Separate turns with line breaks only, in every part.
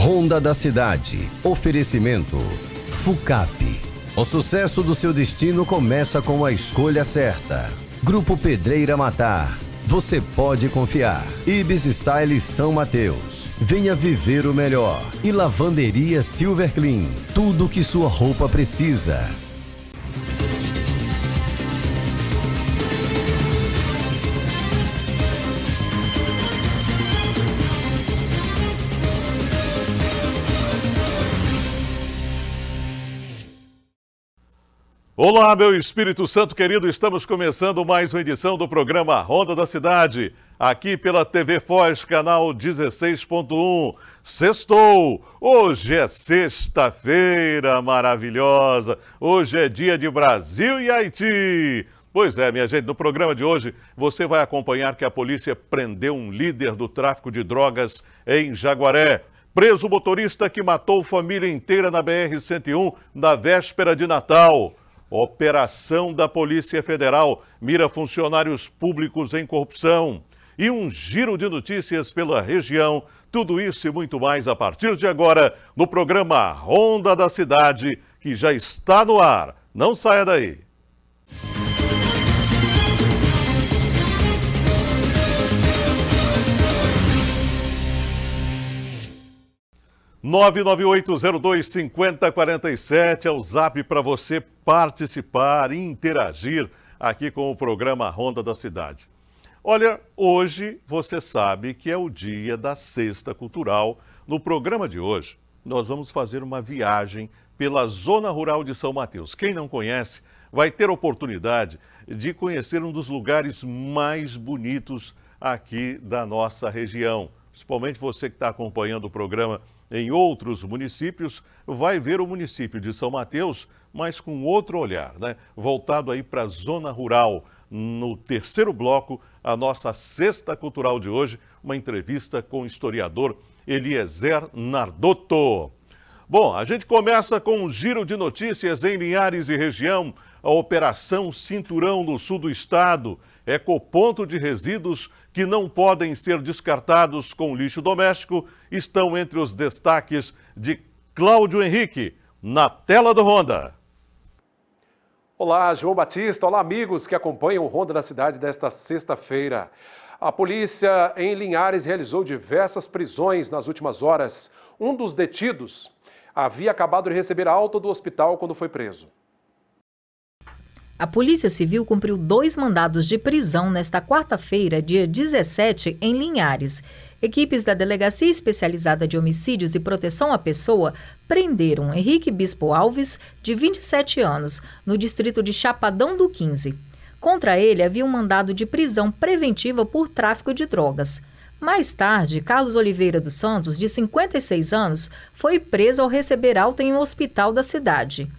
Ronda da Cidade. Oferecimento FUCAP. O sucesso do seu destino começa com a escolha certa. Grupo Pedreira Matar. Você pode confiar. Ibis Style São Mateus. Venha viver o melhor. E Lavanderia Silver Clean. Tudo que sua roupa precisa.
Olá, meu Espírito Santo querido, estamos começando mais uma edição do programa Ronda da Cidade, aqui pela TV Foz, canal 16.1. Sextou! Hoje é sexta-feira maravilhosa, hoje é dia de Brasil e Haiti. Pois é, minha gente, no programa de hoje você vai acompanhar que a polícia prendeu um líder do tráfico de drogas em Jaguaré. Preso o motorista que matou família inteira na BR-101 na véspera de Natal. Operação da Polícia Federal mira funcionários públicos em corrupção. E um giro de notícias pela região. Tudo isso e muito mais a partir de agora no programa Ronda da Cidade, que já está no ar. Não saia daí. – 998025047 é o zap para você participar e interagir aqui com o programa Ronda da Cidade. Olha, hoje você sabe que é o dia da Sexta Cultural. No programa de hoje, nós vamos fazer uma viagem pela Zona Rural de São Mateus. Quem não conhece vai ter a oportunidade de conhecer um dos lugares mais bonitos aqui da nossa região. Principalmente você que está acompanhando o programa em outros municípios, vai ver o município de São Mateus, mas com outro olhar, né? Voltado aí para a zona rural. No terceiro bloco, a nossa Sexta Cultural de hoje, uma entrevista com o historiador Eliezer Nardotto. Bom, a gente começa com um giro de notícias em Linhares e região. A Operação Cinturão no sul do estado. Ecoponto de resíduos que não podem ser descartados com lixo doméstico estão entre os destaques de Cláudio Henrique, na tela do Ronda.
Olá, João Batista. Olá, amigos que acompanham o Ronda da Cidade desta sexta-feira. A polícia em Linhares realizou diversas prisões nas últimas horas. Um dos detidos havia acabado de receber alta do hospital quando foi preso.
A Polícia Civil cumpriu 2 mandados de prisão nesta quarta-feira, dia 17, em Linhares. Equipes da Delegacia Especializada de Homicídios e Proteção à Pessoa prenderam Henrique Bispo Alves, de 27 anos, no distrito de Chapadão do 15. Contra ele havia um mandado de prisão preventiva por tráfico de drogas. Mais tarde, Carlos Oliveira dos Santos, de 56 anos, foi preso ao receber alta em um hospital da cidade.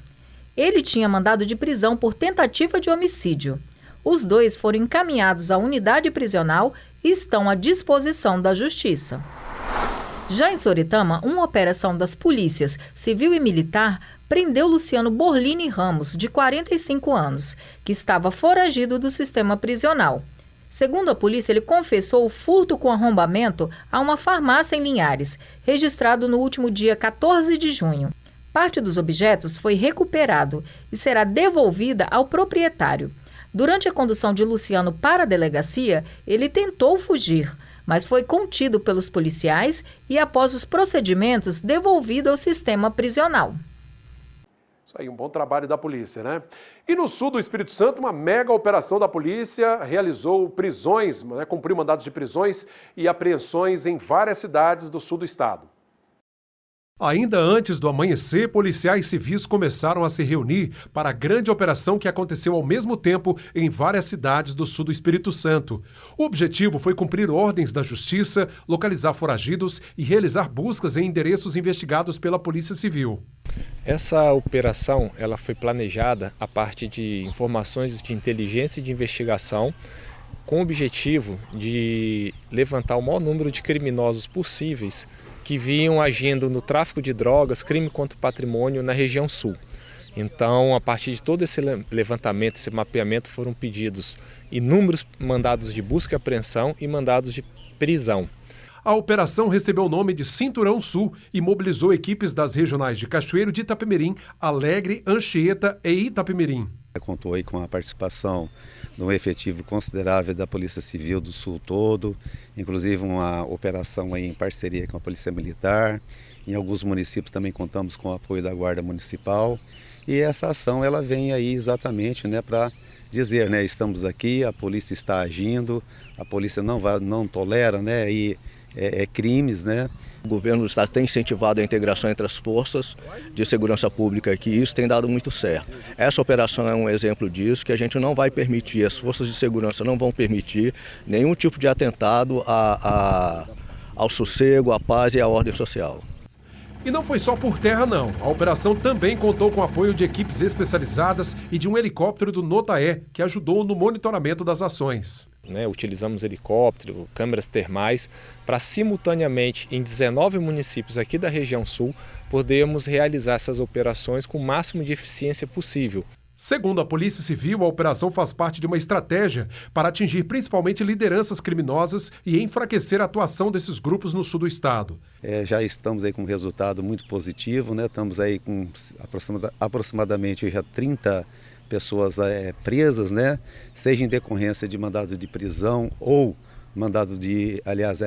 Ele tinha mandado de prisão por tentativa de homicídio. Os dois foram encaminhados à unidade prisional e estão à disposição da Justiça. Já em Soritama, uma operação das polícias civil e militar prendeu Luciano Borlini Ramos, de 45 anos, que estava foragido do sistema prisional. Segundo a polícia, ele confessou o furto com arrombamento a uma farmácia em Linhares, registrado no último dia 14 de junho. Parte dos objetos foi recuperado e será devolvida ao proprietário. Durante a condução de Luciano para a delegacia, ele tentou fugir, mas foi contido pelos policiais e, após os procedimentos, devolvido ao sistema prisional.
Isso aí, um bom trabalho da polícia, né? E no sul do Espírito Santo, uma mega operação da polícia realizou prisões, né, cumpriu mandados de prisões e apreensões em várias cidades do sul do estado.
Ainda antes do amanhecer, policiais civis começaram a se reunir para a grande operação que aconteceu ao mesmo tempo em várias cidades do sul do Espírito Santo. O objetivo foi cumprir ordens da Justiça, localizar foragidos e realizar buscas em endereços investigados pela Polícia Civil.
Essa operação ela foi planejada a partir de informações de inteligência e de investigação, com o objetivo de levantar o maior número de criminosos possíveis que vinham agindo no tráfico de drogas, crime contra o patrimônio na região sul. Então, a partir de todo esse levantamento, esse mapeamento, foram pedidos inúmeros mandados de busca e apreensão e mandados de prisão.
A operação recebeu o nome de Cinturão Sul e mobilizou equipes das regionais de Cachoeiro de Itapemirim, Alegre, Anchieta e Itapemirim.
Contou aí com a participação de um efetivo considerável da Polícia Civil do Sul todo, inclusive uma operação aí em parceria com a Polícia Militar. Em alguns municípios também contamos com o apoio da Guarda Municipal. E essa ação ela vem aí exatamente, né, para dizer, né, estamos aqui, a polícia está agindo, a polícia não tolera, né, crimes, né.
O governo do estado tem incentivado a integração entre as forças de segurança pública aqui e isso tem dado muito certo. Essa operação é um exemplo disso, que a gente não vai permitir, as forças de segurança não vão permitir nenhum tipo de atentado ao sossego, à paz e à ordem social.
E não foi só por terra, não. A operação também contou com o apoio de equipes especializadas e de um helicóptero do Notaé, que ajudou no monitoramento das ações.
Utilizamos helicóptero, câmeras termais, para simultaneamente, em 19 municípios aqui da região sul, podermos realizar essas operações com o máximo de eficiência possível.
Segundo a Polícia Civil, a operação faz parte de uma estratégia para atingir principalmente lideranças criminosas e enfraquecer a atuação desses grupos no sul do estado.
Já estamos aí com um resultado muito positivo, né? Estamos aí com aproximadamente já 30 pessoas presas, né? Seja em decorrência de mandado de prisão ou mandado de, aliás,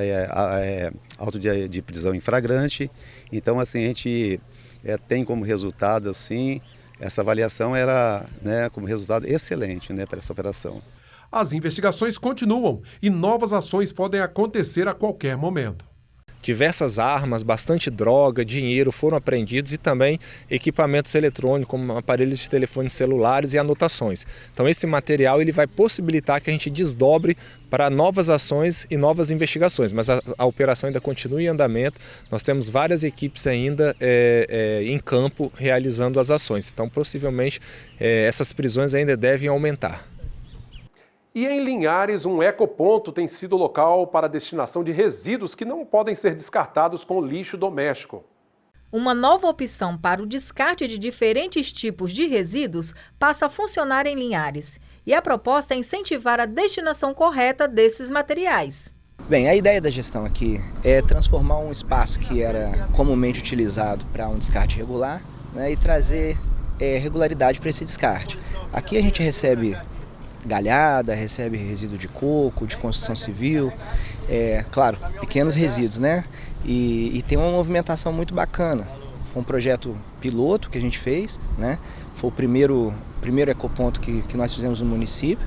auto de prisão em flagrante. Então, assim, a gente tem como resultado, assim, essa avaliação era, né, como resultado excelente, né, para essa operação.
As investigações continuam e novas ações podem acontecer a qualquer momento.
Diversas armas, bastante droga, dinheiro foram apreendidos e também equipamentos eletrônicos, como aparelhos de telefones celulares e anotações. Então esse material ele vai possibilitar que a gente desdobre para novas ações e novas investigações, mas a operação ainda continua em andamento, nós temos várias equipes ainda em campo realizando as ações, então possivelmente essas prisões ainda devem aumentar.
E em Linhares, um ecoponto tem sido local para a destinação de resíduos que não podem ser descartados com lixo doméstico.
Uma nova opção para o descarte de diferentes tipos de resíduos passa a funcionar em Linhares. E a proposta é incentivar a destinação correta desses materiais.
Bem, a ideia da gestão aqui é transformar um espaço que era comumente utilizado para um descarte regular, né, e trazer regularidade para esse descarte. Aqui a gente recebe galhada, recebe resíduo de coco, de construção civil, claro, pequenos resíduos, né? E tem uma movimentação muito bacana. Foi um projeto piloto que a gente fez, né? Foi o primeiro ecoponto que nós fizemos no município,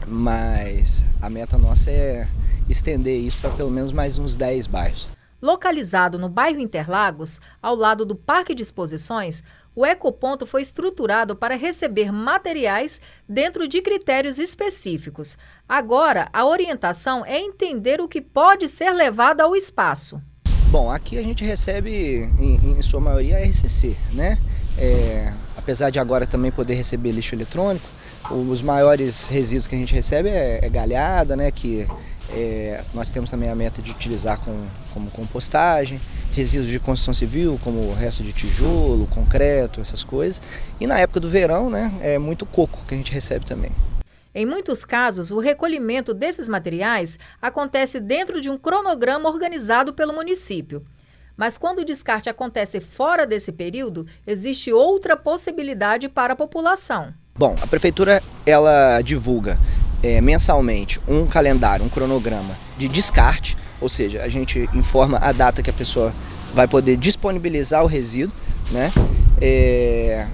mas a meta nossa é estender isso para pelo menos mais uns 10 bairros.
Localizado no bairro Interlagos, ao lado do Parque de Exposições, o ecoponto foi estruturado para receber materiais dentro de critérios específicos. Agora, a orientação é entender o que pode ser levado ao espaço.
Bom, aqui a gente recebe, em sua maioria, RCC, né? Apesar de agora também poder receber lixo eletrônico, os maiores resíduos que a gente recebe é galhada, né? Que nós temos também a meta de utilizar como compostagem, resíduos de construção civil, como resto de tijolo, concreto, essas coisas. E na época do verão, né, é muito coco que a gente recebe também.
Em muitos casos, o recolhimento desses materiais acontece dentro de um cronograma organizado pelo município. Mas quando o descarte acontece fora desse período, existe outra possibilidade para a população.
Bom, a prefeitura ela divulga mensalmente um calendário, um cronograma de descarte, ou seja, a gente informa a data que a pessoa vai poder disponibilizar o resíduo, né?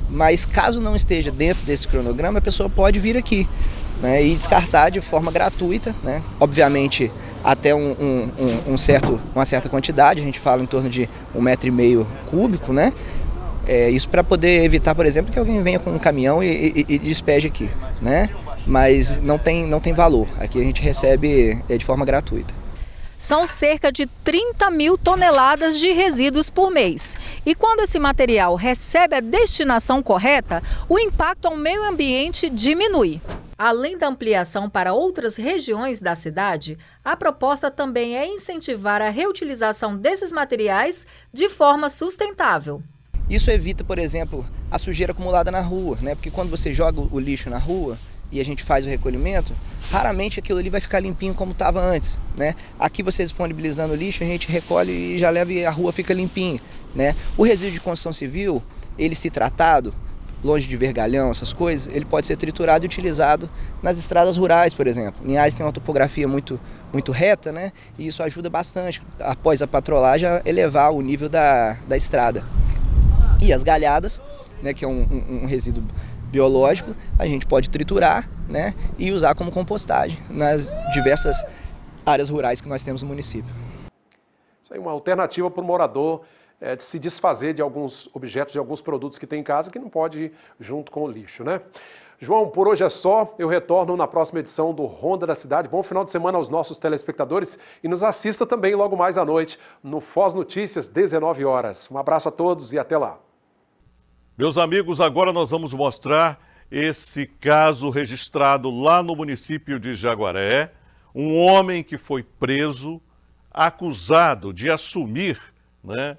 Mas caso não esteja dentro desse cronograma, a pessoa pode vir aqui, né, e descartar de forma gratuita, né? Obviamente até uma certa quantidade, a gente fala em torno de 1,5 metro cúbico, né? Isso para poder evitar, por exemplo, que alguém venha com um caminhão e despeje aqui, né? Mas não tem valor, aqui a gente recebe de forma gratuita.
São cerca de 30 mil toneladas de resíduos por mês. E quando esse material recebe a destinação correta, o impacto ao meio ambiente diminui. Além da ampliação para outras regiões da cidade, a proposta também é incentivar a reutilização desses materiais de forma sustentável.
Isso evita, por exemplo, a sujeira acumulada na rua, né? Porque quando você joga o lixo na rua, e a gente faz o recolhimento, raramente aquilo ali vai ficar limpinho como estava antes, né? Aqui você disponibilizando o lixo, a gente recolhe e já leva e a rua fica limpinha, né? O resíduo de construção civil, ele se tratado, longe de vergalhão, essas coisas, ele pode ser triturado e utilizado nas estradas rurais, por exemplo. Linhares tem uma topografia muito reta, né? E isso ajuda bastante, após a patrolagem, a elevar o nível da estrada. E as galhadas, né, que é um resíduo biológico, a gente pode triturar, né, e usar como compostagem nas diversas áreas rurais que nós temos no município.
Isso aí é uma alternativa para o morador de se desfazer de alguns objetos, de alguns produtos que tem em casa que não pode ir junto com o lixo, né? João, por hoje é só. Eu retorno na próxima edição do Ronda da Cidade. Bom final de semana aos nossos telespectadores e nos assista também logo mais à noite no Foz Notícias, 19 horas. Um abraço a todos e até lá.
Meus amigos, agora nós vamos mostrar esse caso registrado lá no município de Jaguaré. Um homem que foi preso, acusado de assumir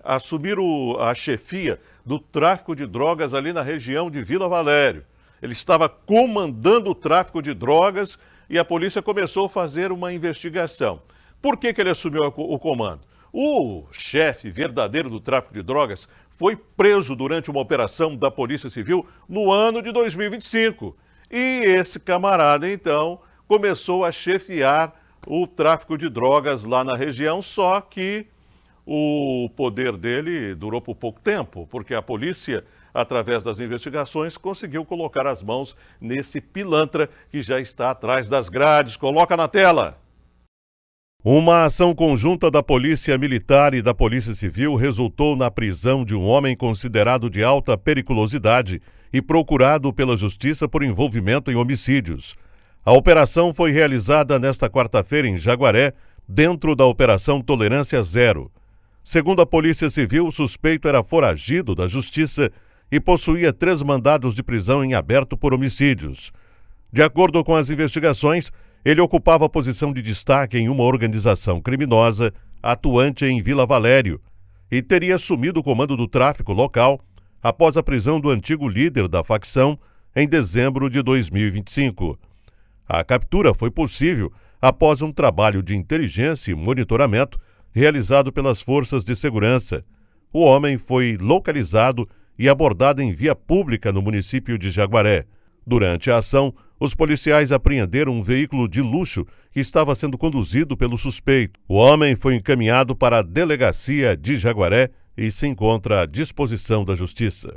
a chefia do tráfico de drogas ali na região de Vila Valério. Ele estava comandando o tráfico de drogas e a polícia começou a fazer uma investigação. Por que ele assumiu o comando? O chefe verdadeiro do tráfico de drogas foi preso durante uma operação da Polícia Civil no ano de 2025. E esse camarada, então, começou a chefiar o tráfico de drogas lá na região, só que o poder dele durou por pouco tempo, porque a polícia, através das investigações, conseguiu colocar as mãos nesse pilantra que já está atrás das grades. Coloca na tela! Uma ação conjunta da Polícia Militar e da Polícia Civil resultou na prisão de um homem considerado de alta periculosidade e procurado pela Justiça por envolvimento em homicídios. A operação foi realizada nesta quarta-feira em Jaguaré, dentro da Operação Tolerância Zero. Segundo a Polícia Civil, o suspeito era foragido da Justiça e possuía 3 mandados de prisão em aberto por homicídios. De acordo com as investigações, ele ocupava posição de destaque em uma organização criminosa atuante em Vila Valério e teria assumido o comando do tráfico local após a prisão do antigo líder da facção em dezembro de 2025. A captura foi possível após um trabalho de inteligência e monitoramento realizado pelas forças de segurança. O homem foi localizado e abordado em via pública no município de Jaguaré. Durante a ação, os policiais apreenderam um veículo de luxo que estava sendo conduzido pelo suspeito. O homem foi encaminhado para a delegacia de Jaguaré e se encontra à disposição da Justiça.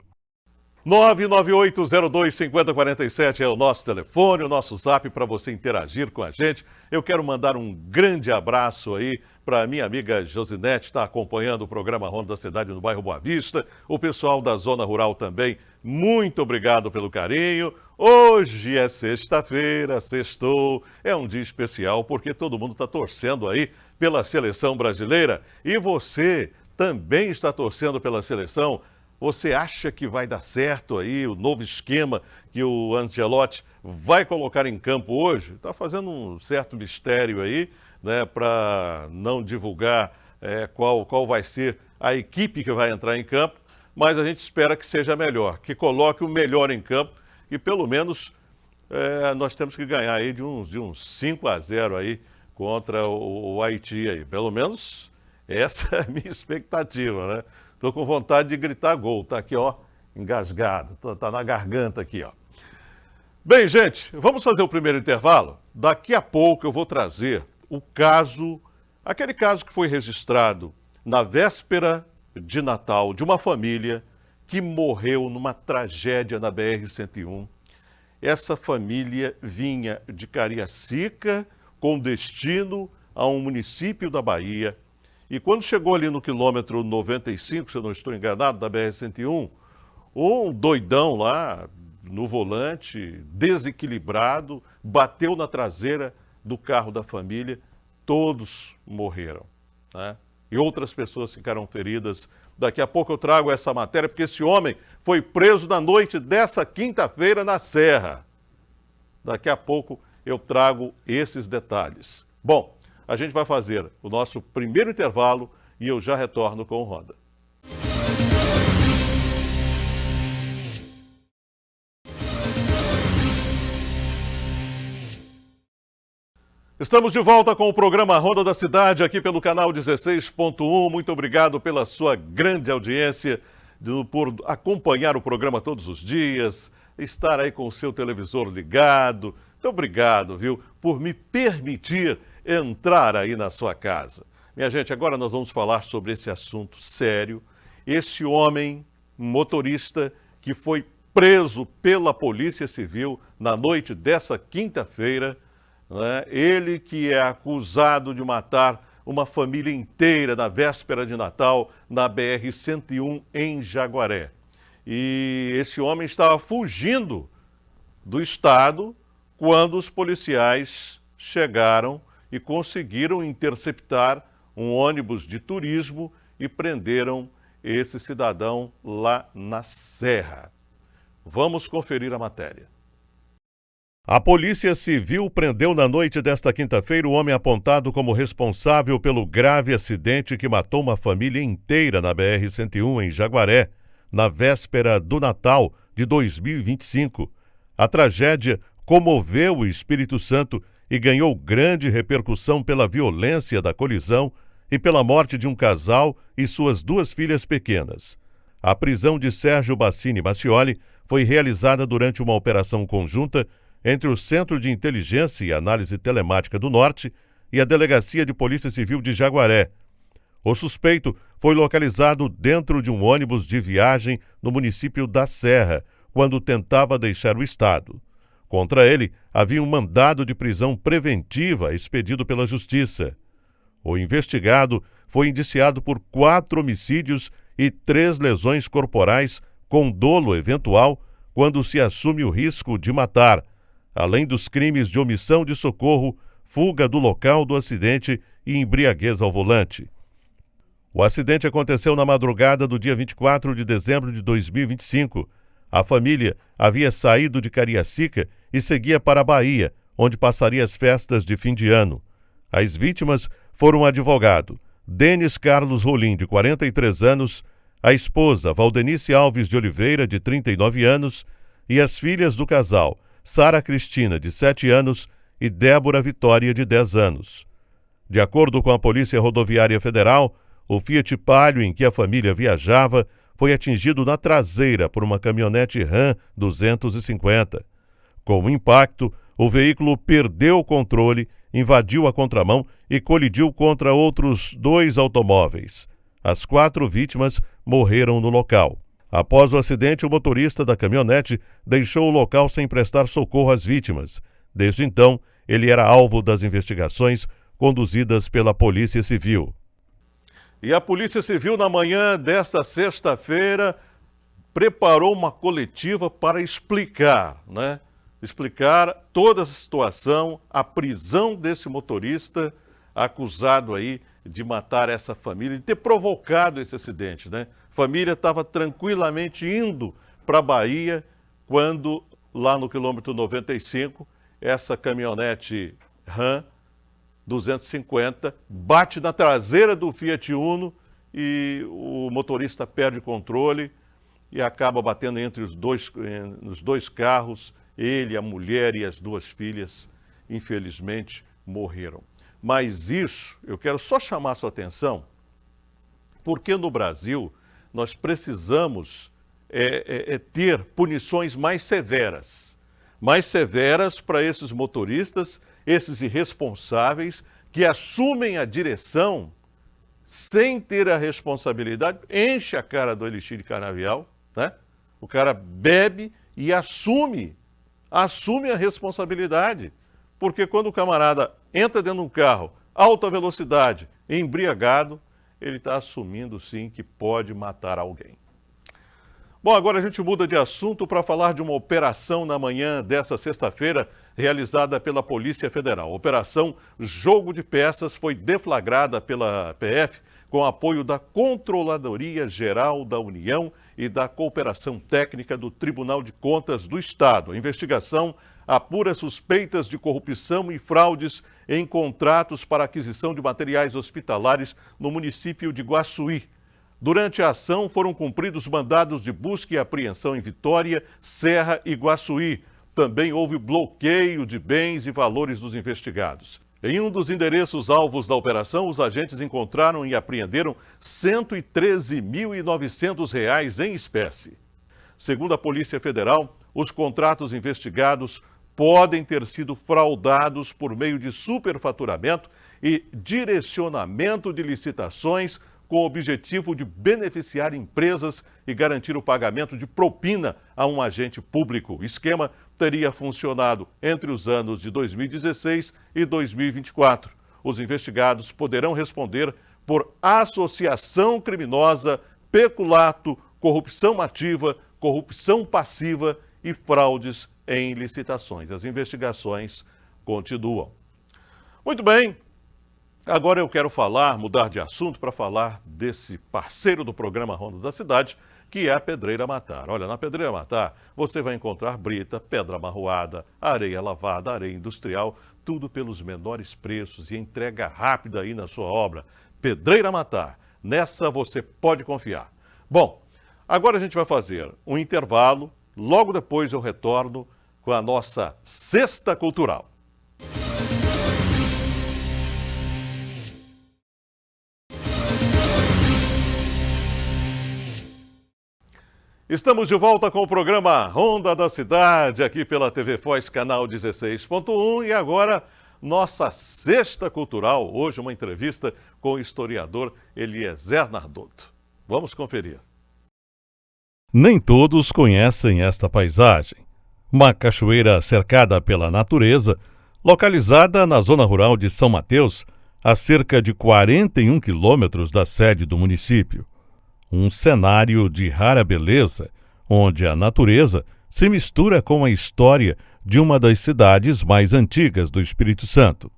998025047 é o nosso telefone, o nosso zap para você interagir com a gente. Eu quero mandar um grande abraço aí para a minha amiga Josinete, está acompanhando o programa Ronda da Cidade no bairro Boa Vista. O pessoal da Zona Rural também, muito obrigado pelo carinho. Hoje é sexta-feira, sextou, é um dia especial porque todo mundo está torcendo aí pela seleção brasileira e você também está torcendo pela seleção. Você acha que vai dar certo aí o novo esquema que o Ancelotti vai colocar em campo hoje? Está fazendo um certo mistério aí, né, para não divulgar qual vai ser a equipe que vai entrar em campo, mas a gente espera que seja melhor, que coloque o melhor em campo e pelo menos nós temos que ganhar aí de uns 5-0 aí contra o Haiti aí. Pelo menos essa é a minha expectativa, né? Estou com vontade de gritar gol, tá aqui, ó, engasgado, tá na garganta aqui, ó. Bem, gente, vamos fazer o primeiro intervalo? Daqui a pouco eu vou trazer o caso, aquele caso que foi registrado na véspera de Natal de uma família que morreu numa tragédia na BR-101. Essa família vinha de Cariacica com destino a um município da Bahia. E quando chegou ali no quilômetro 95, se eu não estou enganado, da BR-101, um doidão lá no volante, desequilibrado, bateu na traseira do carro da família, todos morreram, né? E outras pessoas ficaram feridas. Daqui a pouco eu trago essa matéria, porque esse homem foi preso na noite dessa quinta-feira na Serra. Daqui a pouco eu trago esses detalhes. Bom, a gente vai fazer o nosso primeiro intervalo e eu já retorno com o Ronda. Estamos de volta com o programa Ronda da Cidade, aqui pelo canal 16.1. Muito obrigado pela sua grande audiência, por acompanhar o programa todos os dias, estar aí com o seu televisor ligado. Muito obrigado, viu, por me permitir entrar aí na sua casa. Minha gente, agora nós vamos falar sobre esse assunto sério. Esse homem, motorista, que foi preso pela Polícia Civil na noite dessa quinta-feira, né? Ele que é acusado de matar uma família inteira na véspera de Natal na BR-101 em Jaguaré. E esse homem estava fugindo do estado quando os policiais chegaram e conseguiram interceptar um ônibus de turismo e prenderam esse cidadão lá na Serra. Vamos conferir a matéria. A Polícia Civil prendeu na noite desta quinta-feira o homem apontado como responsável pelo grave acidente que matou uma família inteira na BR-101 em Jaguaré, na véspera do Natal de 2025. A tragédia comoveu o Espírito Santo e ganhou grande repercussão pela violência da colisão e pela morte de um casal e suas duas filhas pequenas. A prisão de Sérgio Bassini Macioli foi realizada durante uma operação conjunta entre o Centro de Inteligência e Análise Telemática do Norte e a Delegacia de Polícia Civil de Jaguaré. O suspeito foi localizado dentro de um ônibus de viagem no município da Serra, quando tentava deixar o estado. Contra ele, havia um mandado de prisão preventiva expedido pela Justiça. O investigado foi indiciado por 4 homicídios e 3 lesões corporais com dolo eventual quando se assume o risco de matar, além dos crimes de omissão de socorro, fuga do local do acidente e embriaguez ao volante. O acidente aconteceu na madrugada do dia 24 de dezembro de 2025. A família havia saído de Cariacica e seguia para a Bahia, onde passaria as festas de fim de ano. As vítimas foram o advogado Denis Carlos Rolim, de 43 anos, a esposa Valdenice Alves de Oliveira, de 39 anos, e as filhas do casal, Sara Cristina, de 7 anos, e Débora Vitória, de 10 anos. De acordo com a Polícia Rodoviária Federal, o Fiat Palio em que a família viajava foi atingido na traseira por uma caminhonete Ram 250. Com o impacto, o veículo perdeu o controle, invadiu a contramão e colidiu contra outros 2 automóveis. As 4 vítimas morreram no local. Após o acidente, o motorista da caminhonete deixou o local sem prestar socorro às vítimas. Desde então, ele era alvo das investigações conduzidas pela Polícia Civil. E a Polícia Civil, na manhã desta sexta-feira, preparou uma coletiva para explicar toda a situação, a prisão desse motorista acusado aí de matar essa família, de ter provocado esse acidente, né? A família estava tranquilamente indo para a Bahia quando, lá no quilômetro 95, essa caminhonete Ram 250 bate na traseira do Fiat Uno e o motorista perde o controle e acaba batendo entre os dois carros. Ele, a mulher e as 2 filhas, infelizmente, morreram. Mas isso, eu quero só chamar a sua atenção, porque no Brasil nós precisamos ter punições mais severas para esses motoristas, esses irresponsáveis que assumem a direção sem ter a responsabilidade, enche a cara do Elixir de Canavial, né? O cara bebe e assume a responsabilidade, porque quando o camarada entra dentro de um carro, alta velocidade, embriagado, ele está assumindo sim que pode matar alguém. Bom, agora a gente muda de assunto para falar de uma operação na manhã dessa sexta-feira realizada pela Polícia Federal. A Operação Jogo de Peças foi deflagrada pela PF com apoio da Controladoria Geral da União e da Cooperação Técnica do Tribunal de Contas do Estado. A investigação apura suspeitas de corrupção e fraudes em contratos para aquisição de materiais hospitalares no município de Guaçuí. Durante a ação, foram cumpridos mandados de busca e apreensão em Vitória, Serra e Guaçuí. Também houve bloqueio de bens e valores dos investigados. Em um dos endereços alvos da operação, os agentes encontraram e apreenderam R$ 113.900 em espécie. Segundo a Polícia Federal, os contratos investigados podem ter sido fraudados por meio de superfaturamento e direcionamento de licitações com o objetivo de beneficiar empresas e garantir o pagamento de propina a um agente público. O esquema teria funcionado entre os anos de 2016 e 2024. Os investigados poderão responder por associação criminosa, peculato, corrupção ativa, corrupção passiva e fraudes em licitações. As investigações continuam. Muito bem. Agora eu quero mudar de assunto para falar desse parceiro do programa Ronda da Cidade, que é a Pedreira Matar. Olha, na Pedreira Matar você vai encontrar brita, pedra amarroada, areia lavada, areia industrial, tudo pelos menores preços e entrega rápida aí na sua obra. Pedreira Matar, nessa você pode confiar. Bom, agora a gente vai fazer um intervalo, logo depois eu retorno com a nossa Cesta Cultural. Estamos de volta com o programa Ronda da Cidade, aqui pela TV Foz, canal 16.1. E agora, nossa Cesta Cultural. Hoje, uma entrevista com o historiador Eliezer Nardotto. Vamos conferir. Nem todos conhecem esta paisagem. Uma cachoeira cercada pela natureza, localizada na zona rural de São Mateus, a cerca de 41 quilômetros da sede do município. Um cenário de rara beleza, onde a natureza se mistura com a história de uma das cidades mais antigas do Espírito Santo.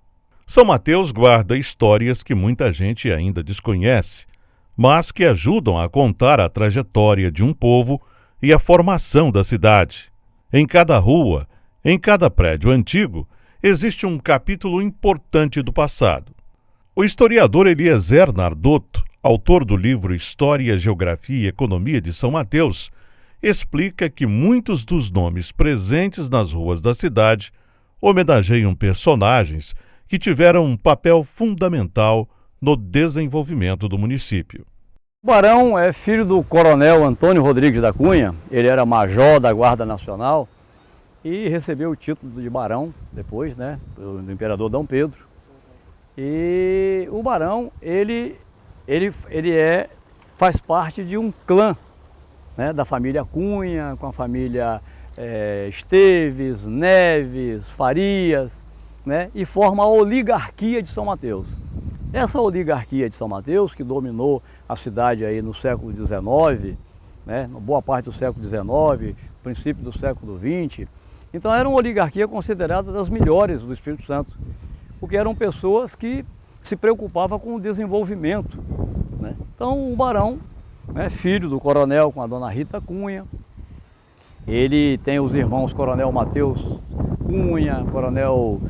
São Mateus guarda histórias que muita gente ainda desconhece, mas que ajudam a contar a trajetória de um povo e a formação da cidade. Em cada rua, em cada prédio antigo, existe um capítulo importante do passado. O historiador Eliezer Nardotto, autor do livro História, Geografia e Economia de São Mateus, explica que muitos dos nomes presentes nas ruas da cidade homenageiam personagens que tiveram um papel fundamental no desenvolvimento do município.
O Barão é filho do coronel Antônio Rodrigues da Cunha. Ele era major da Guarda Nacional e recebeu o título de barão depois, do imperador Dom Pedro. E o barão, ele faz parte de um clã, da família Cunha, com a família Esteves, Neves, Farias, e forma a oligarquia de São Mateus. Essa oligarquia de São Mateus, que dominou a cidade aí no século XIX, boa parte do século XIX, princípio do século XX, então era uma oligarquia considerada das melhores do Espírito Santo, porque eram pessoas que se preocupavam com o desenvolvimento. Então o barão, filho do coronel com a dona Rita Cunha, ele tem os irmãos coronel Mateus Cunha, coronel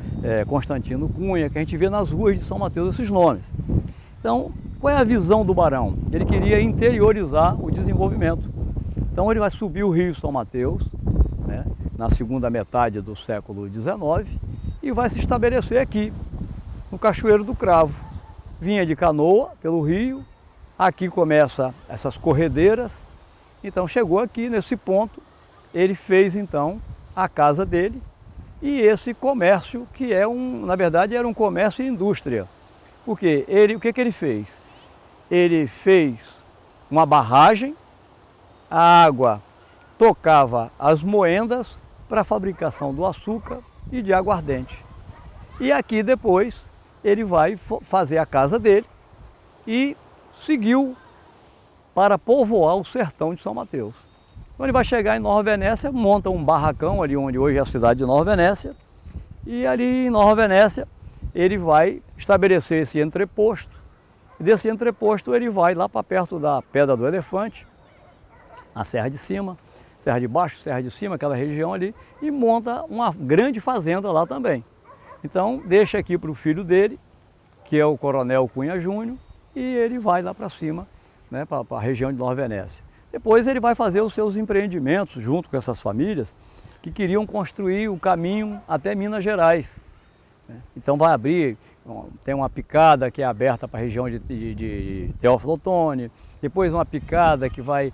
Constantino Cunha, que a gente vê nas ruas de São Mateus esses nomes. Então, qual é a visão do barão? Ele queria interiorizar o desenvolvimento. Então ele vai subir o rio São Mateus, na segunda metade do século XIX, e vai se estabelecer aqui, no Cachoeiro do Cravo. Vinha de canoa pelo rio, aqui começa essas corredeiras, então chegou aqui nesse ponto, ele fez então a casa dele e esse comércio que na verdade era um comércio e indústria. Porque o que ele fez? Ele fez uma barragem, a água tocava as moendas para a fabricação do açúcar e de aguardente. E aqui depois ele vai fazer a casa dele e seguiu para povoar o sertão de São Mateus. Então ele vai chegar em Nova Venécia, monta um barracão ali onde hoje é a cidade de Nova Venécia, e ali em Nova Venécia ele vai estabelecer esse entreposto, e desse entreposto ele vai lá para perto da Pedra do Elefante, na Serra de Cima, Serra de Baixo, Serra de Cima, aquela região ali, e monta uma grande fazenda lá também. Então deixa aqui para o filho dele, que é o coronel Cunha Júnior, e ele vai lá para cima, para a região de Nova Venécia. Depois ele vai fazer os seus empreendimentos junto com essas famílias que queriam construir o caminho até Minas Gerais. né? Então vai abrir, tem uma picada que é aberta para a região de Teófilo Otoni, depois uma picada que vai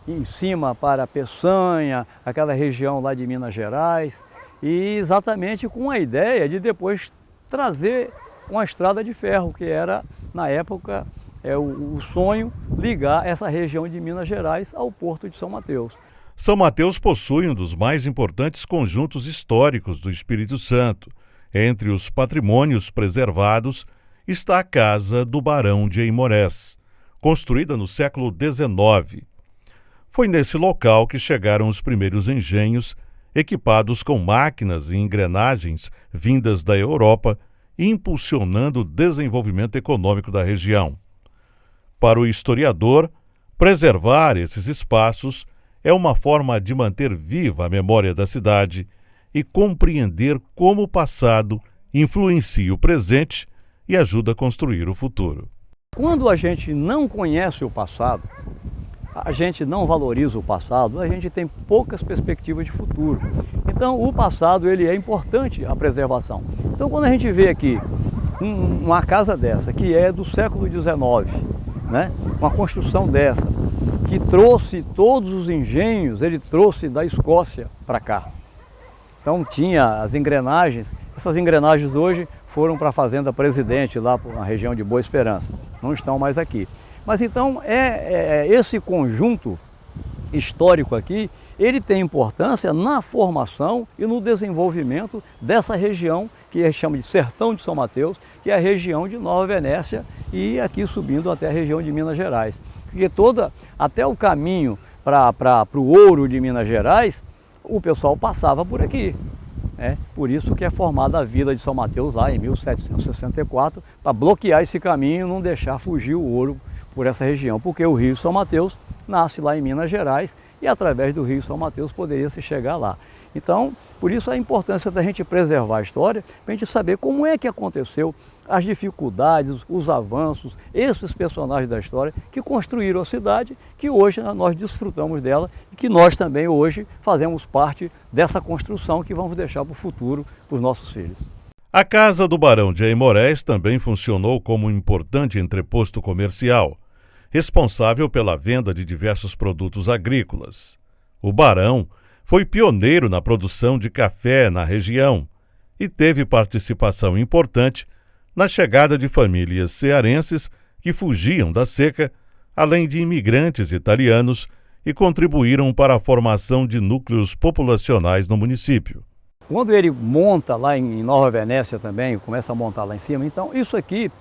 em cima para Peçanha, aquela região lá de Minas Gerais, e exatamente com a ideia de depois trazer uma estrada de ferro, que era, na época, o sonho ligar essa região de Minas Gerais ao Porto de São Mateus.
São Mateus possui um dos mais importantes conjuntos históricos do Espírito Santo. Entre os patrimônios preservados está a Casa do Barão de Aimorés, construída no século XIX. Foi nesse local que chegaram os primeiros engenhos, equipados com máquinas e engrenagens vindas da Europa, impulsionando o desenvolvimento econômico da região. Para o historiador, preservar esses espaços é uma forma de manter viva a memória da cidade e compreender como o passado influencia o presente e ajuda a construir o futuro.
Quando a gente não conhece o passado, a gente não valoriza o passado, a gente tem poucas perspectivas de futuro. Então o passado ele é importante a preservação. Então quando a gente vê aqui uma casa dessa, que é do século XIX, né? Uma construção dessa, que trouxe todos os engenhos, ele trouxe da Escócia para cá. Então tinha as engrenagens, essas engrenagens hoje foram para a Fazenda Presidente, lá na região de Boa Esperança, não estão mais aqui. Mas então esse conjunto histórico aqui, ele tem importância na formação e no desenvolvimento dessa região que a gente chama de Sertão de São Mateus, que é a região de Nova Venécia e aqui subindo até a região de Minas Gerais. Porque até o caminho para o ouro de Minas Gerais, o pessoal passava por aqui. Por isso que é formada a Vila de São Mateus lá em 1764, para bloquear esse caminho e não deixar fugir o ouro por essa região, porque o Rio São Mateus nasce lá em Minas Gerais e através do Rio São Mateus poderia se chegar lá. Então, por isso a importância da gente preservar a história, para a gente saber como é que aconteceu, as dificuldades, os avanços, esses personagens da história que construíram a cidade, que hoje nós desfrutamos dela e que nós também hoje fazemos parte dessa construção que vamos deixar para o futuro, para os nossos filhos.
A Casa do Barão de Aimorés também funcionou como um importante entreposto comercial, responsável pela venda de diversos produtos agrícolas. O Barão foi pioneiro na produção de café na região e teve participação importante na chegada de famílias cearenses que fugiam da seca, além de imigrantes italianos, e contribuíram para a formação de núcleos populacionais no município.
Quando ele monta lá em Nova Venécia também, começa a montar lá em cima, então isso aqui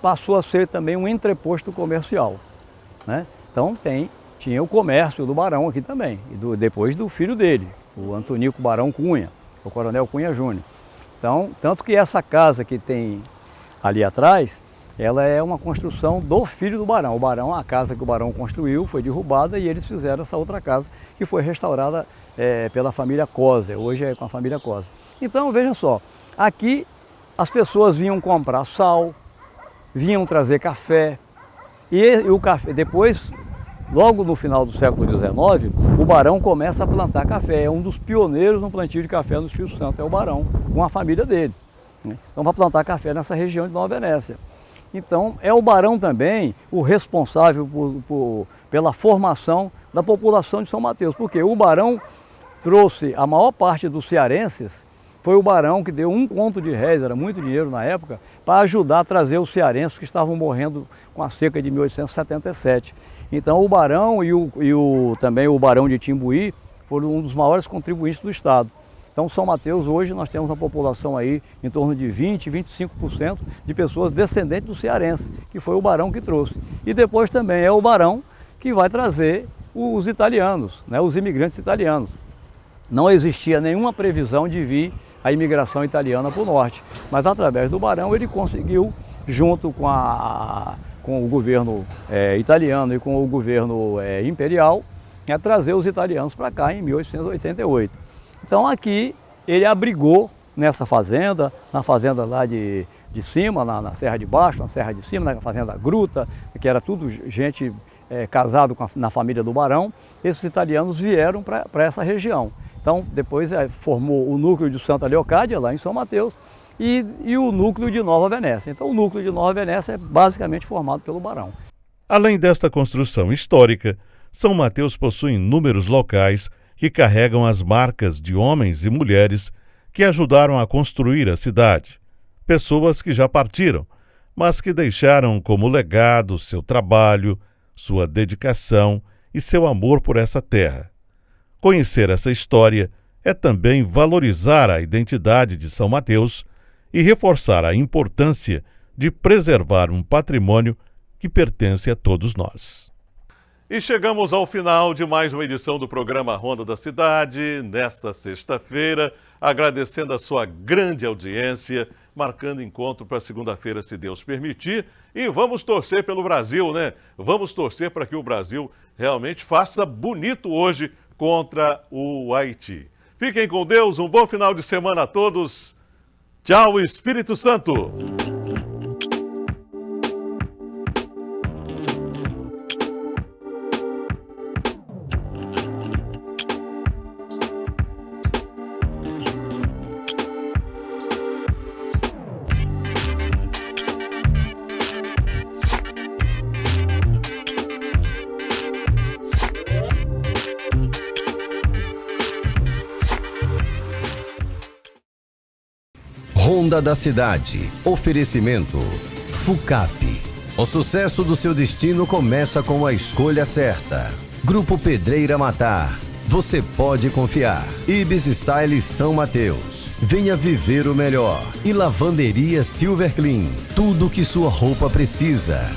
passou a ser também um entreposto comercial, né? Então tinha o comércio do Barão aqui também, e depois do filho dele, o Antonico Barão Cunha, o Coronel Cunha Júnior. Então, tanto que essa casa que tem ali atrás, ela é uma construção do filho do Barão. O Barão, a casa que o Barão construiu foi derrubada e eles fizeram essa outra casa que foi restaurada pela família Coser, hoje é com a família Coser. Então, veja só, aqui as pessoas vinham comprar sal, vinham trazer café, e o café, depois, logo no final do século XIX, o Barão começa a plantar café, é um dos pioneiros no plantio de café no Espírito Santo, é o Barão, com a família dele. Então vai plantar café nessa região de Nova Venécia. Então é o Barão também o responsável pela formação da população de São Mateus, porque o Barão trouxe a maior parte dos cearenses, foi o Barão que deu £1 conto, era muito dinheiro na época, para ajudar a trazer os cearenses que estavam morrendo com a seca de 1877. Então o Barão também o Barão de Timbuí foram um dos maiores contribuintes do Estado. Então São Mateus hoje nós temos uma população aí em torno de 20, 25% de pessoas descendentes do cearense, que foi o Barão que trouxe. E depois também é o Barão que vai trazer os italianos, né, os imigrantes italianos. Não existia nenhuma previsão de vir a imigração italiana para o norte, mas através do Barão ele conseguiu, junto com o governo italiano e com o governo imperial, trazer os italianos para cá em 1888. Então aqui ele abrigou nessa fazenda, na fazenda lá de cima, na Serra de Baixo, na Serra de Cima, na fazenda Gruta, que era tudo gente casado na família do barão, esses italianos vieram para essa região. Então, depois formou o núcleo de Santa Leocádia, lá em São Mateus, e o núcleo de Nova Venécia. Então, o núcleo de Nova Venécia é basicamente formado pelo barão.
Além desta construção histórica, São Mateus possui inúmeros locais que carregam as marcas de homens e mulheres que ajudaram a construir a cidade. Pessoas que já partiram, mas que deixaram como legado seu trabalho, sua dedicação e seu amor por essa terra. Conhecer essa história é também valorizar a identidade de São Mateus e reforçar a importância de preservar um patrimônio que pertence a todos nós.
E chegamos ao final de mais uma edição do programa Ronda da Cidade, nesta sexta-feira, agradecendo a sua grande audiência, marcando encontro para segunda-feira, se Deus permitir. E vamos torcer pelo Brasil, né? Vamos torcer para que o Brasil realmente faça bonito hoje contra o Haiti. Fiquem com Deus, um bom final de semana a todos. Tchau, Espírito Santo!
Ronda da Cidade. Oferecimento FUCAP. O sucesso do seu destino começa com a escolha certa. Grupo Pedreira Matar. Você pode confiar. Ibis Style São Mateus. Venha viver o melhor. E Lavanderia Silver Clean. Tudo que sua roupa precisa.